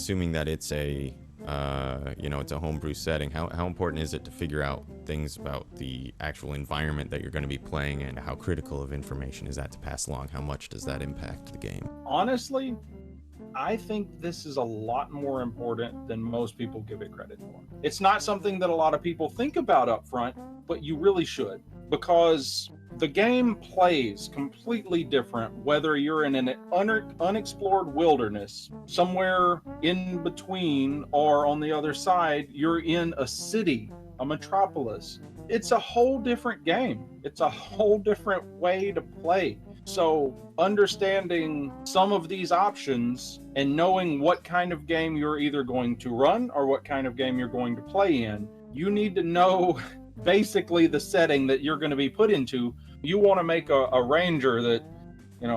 assuming that it's a it's a homebrew setting, how important is it to figure out things about the actual environment that you're going to be playing, and how critical of information is that to pass along? How much does that impact the game? Honestly, I think this is a lot more important than most people give it credit for. It's not something that a lot of people think about up front, but you really should, because the game plays completely different whether you're in an unexplored wilderness somewhere in between, or on the other side you're in a city, a metropolis. It's a whole different game. It's a whole different way to play. So understanding some of these options and knowing what kind of game you're either going to run or what kind of game you're going to play in, you need to know basically the setting that you're going to be put into. You want to make a ranger that,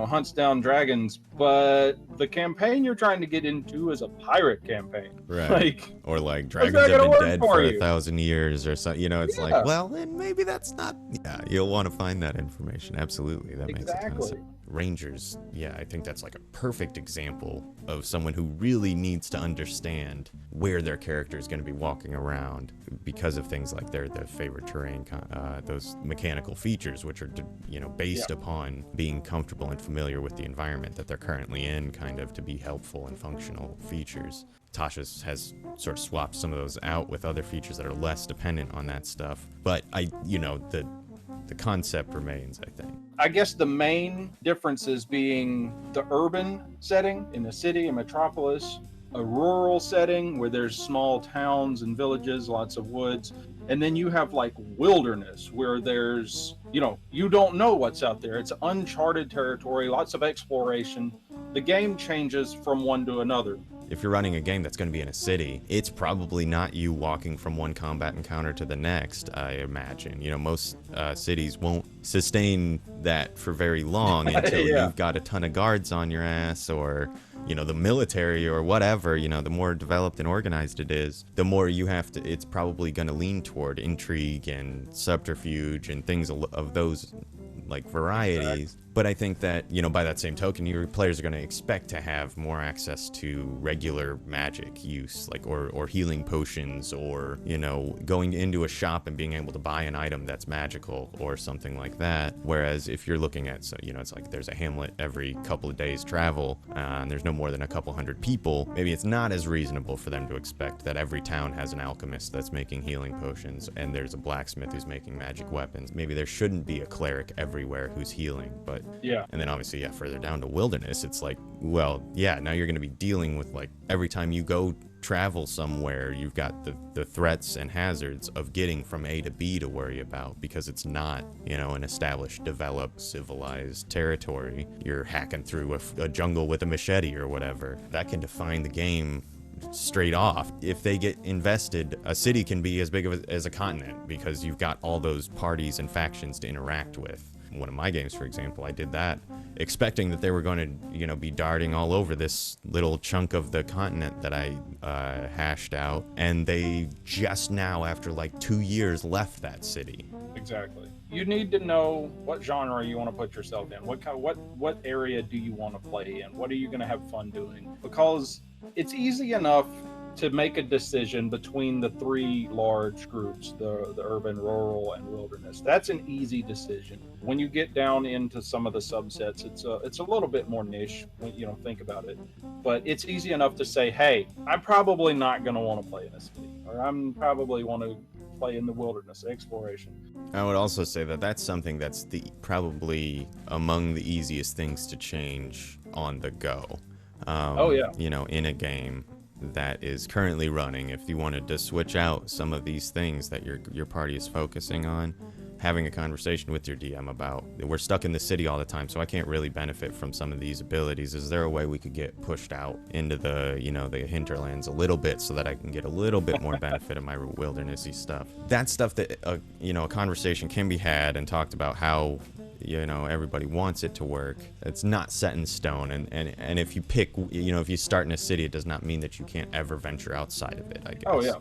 hunts down dragons, but the campaign you're trying to get into is a pirate campaign. Right. Or dragons have been dead for 1,000 years or so. It's Yeah. well, then maybe that's not. Yeah, you'll want to find that information. Absolutely. That makes a ton of sense. Rangers, I think that's a perfect example of someone who really needs to understand where their character is going to be walking around because of things like their favorite terrain, those mechanical features, which are based upon being comfortable and familiar with the environment that they're currently in, kind of to be helpful and functional features. Tasha has sort of swapped some of those out with other features that are less dependent on that stuff, but the concept remains, I think. I guess the main differences being the urban setting in a city, a metropolis, a rural setting where there's small towns and villages, lots of woods, and then you have wilderness where there's, you don't know what's out there. It's uncharted territory, lots of exploration. The game changes from one to another. If you're running a game that's going to be in a city, it's probably not you walking from one combat encounter to the next, I imagine. Most cities won't sustain that for very long until you've got a ton of guards on your ass, or, the military or whatever. The more developed and organized it is, the more you have to, it's probably going to lean toward intrigue and subterfuge and things of those varieties. But I think that, by that same token, your players are going to expect to have more access to regular magic use, or healing potions, or, going into a shop and being able to buy an item that's magical or something like that. Whereas if you're looking at, it's there's a hamlet every couple of days travel, and there's no more than a couple hundred people, maybe it's not as reasonable for them to expect that every town has an alchemist that's making healing potions, and there's a blacksmith who's making magic weapons. Maybe there shouldn't be a cleric everywhere who's healing, but and then obviously further down to wilderness, it's now you're going to be dealing with every time you go travel somewhere, you've got the threats and hazards of getting from A to B to worry about, because it's not an established, developed, civilized territory. You're hacking through a jungle with a machete or whatever. That can define the game straight off. If they get invested, a city can be as big as a continent, because you've got all those parties and factions to interact with. One of my games, for example, I did that expecting that they were going to be darting all over this little chunk of the continent that I hashed out, and they just now, after 2 years, left that city. Exactly. You need to know what genre you want to put yourself in. What area do you want to play in? What are you going to have fun doing? Because it's easy enough to make a decision between the three large groups, the urban, rural, and wilderness. That's an easy decision. When you get down into some of the subsets, it's a little bit more niche when you don't think about it. But it's easy enough to say, hey, I'm probably not going to want to play in a city, or I'm probably want to play in the wilderness, exploration. I would also say that that's something that's probably among the easiest things to change on the go. In a game that is currently running. If you wanted to switch out some of these things that your party is focusing on, having a conversation with your DM about, we're stuck in the city all the time, so I can't really benefit from some of these abilities. Is there a way we could get pushed out into the hinterlands a little bit so that I can get a little bit more benefit of my wildernessy stuff? That's stuff that a conversation can be had and talked about how everybody wants it to work. It's not set in stone, and if you pick, if you start in a city, it does not mean that you can't ever venture outside of it, I guess. Oh yeah.